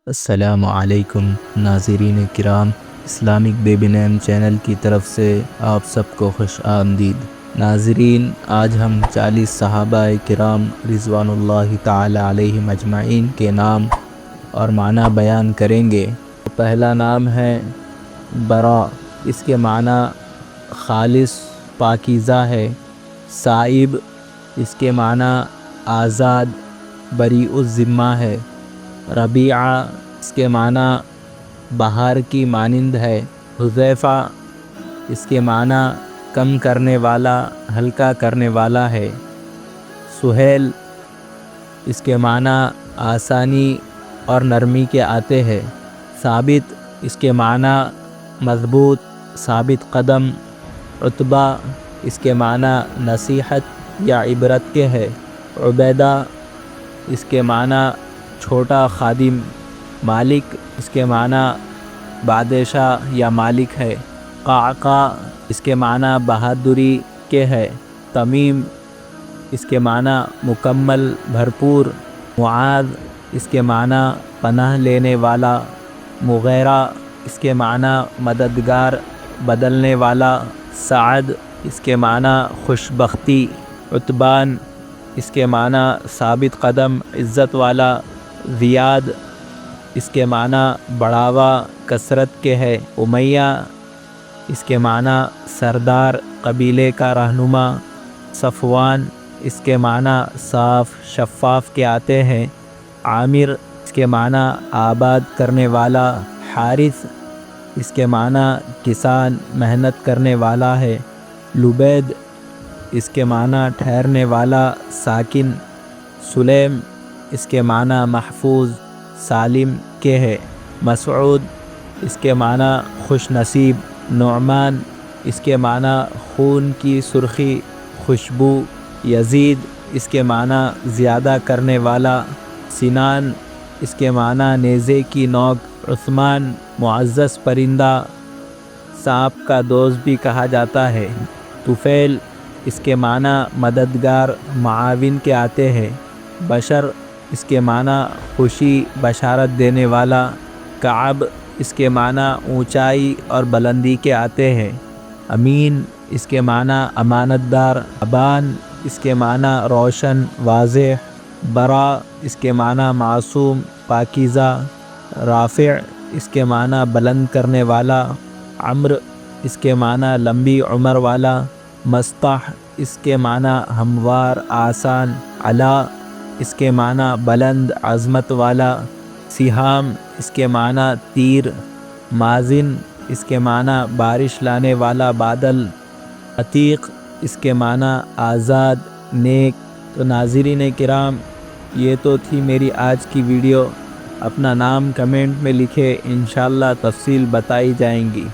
السلام علیکم ناظرین کرام، اسلامک بیبی نیم چینل کی طرف سے آپ سب کو خوش آمدید۔ ناظرین، آج ہم 40 صحابہ کرام رضوان اللہ تعالی علیہم اجمعین کے نام اور معنی بیان کریں گے۔ پہلا نام ہے برا، اس کے معنی خالص پاکیزہ ہے۔ صائب، اس کے معنی آزاد بریء الذمہ ہے۔ ربیعہ، اس کے معنی بہار کی مانند ہے۔ حذیفہ، اس کے معنی کم کرنے والا، ہلکا کرنے والا ہے۔ سہیل، اس کے معنی آسانی اور نرمی کے آتے ہیں۔ ثابت، اس کے معنی مضبوط، ثابت قدم۔ عتبہ، اس کے معنی نصیحت یا عبرت کے ہے۔ عبیدہ، اس کے معنی چھوٹا خادم۔ مالک، اس کے معنی بادشاہ یا مالک ہے۔ قعقاع، اس کے معنی بہادری کے ہے۔ تمیم، اس کے معنی مکمل، بھرپور۔ معاذ، اس کے معنی پناہ لینے والا۔ مغیرہ، اس کے معنی مددگار، بدلنے والا۔ سعد، اس کے معنی خوش بختی۔ عتبان، اس کے معنی ثابت قدم، عزت والا۔ زیاد، اس کے معنی بڑھاوا، کثرت کے ہے۔ امیہ، اس کے معنی سردار، قبیلے کا رہنما۔ صفوان، اس کے معنی صاف، شفاف کے آتے ہیں۔ عامر، اس کے معنی آباد کرنے والا۔ حارث، اس کے معنی کسان، محنت کرنے والا ہے۔ لبید، اس کے معنی ٹھہرنے والا، ساکن۔ سلیم، اس کے معنی محفوظ، سالم کے ہے۔ مسعود، اس کے معنی خوش نصیب۔ نعمان، اس کے معنی خون کی سرخی، خوشبو۔ یزید، اس کے معنی زیادہ کرنے والا۔ سنان، اس کے معنی نیزے کی نوک۔ عثمان، معزز پرندہ، سانپ کا دوست بھی کہا جاتا ہے۔ طفیل، اس کے معنی مددگار، معاون کے آتے ہیں۔ بشر، اس کے معنی خوشی، بشارت دینے والا۔ کعب، اس کے معنی اونچائی اور بلندی کے آتے ہیں۔ امین، اس کے معنی امانت دار۔ ابان، اس کے معنی روشن، واضح۔ برا، اس کے معنی معصوم، پاکیزہ۔ رافع، اس کے معنی بلند کرنے والا۔ عمر، اس کے معنی لمبی عمر والا۔ مستح، اس کے معنی ہموار، آسان۔ علا، اس کے معنی بلند، عظمت والا۔ سہام، اس کے معنی تیر۔ مازن، اس کے معنی بارش لانے والا بادل۔ عتیق، اس کے معنی آزاد، نیک۔ تو ناظرین کرام، یہ تو تھی میری آج کی ویڈیو۔ اپنا نام کمنٹ میں لکھے، انشاءاللہ تفصیل بتائی جائیں گی۔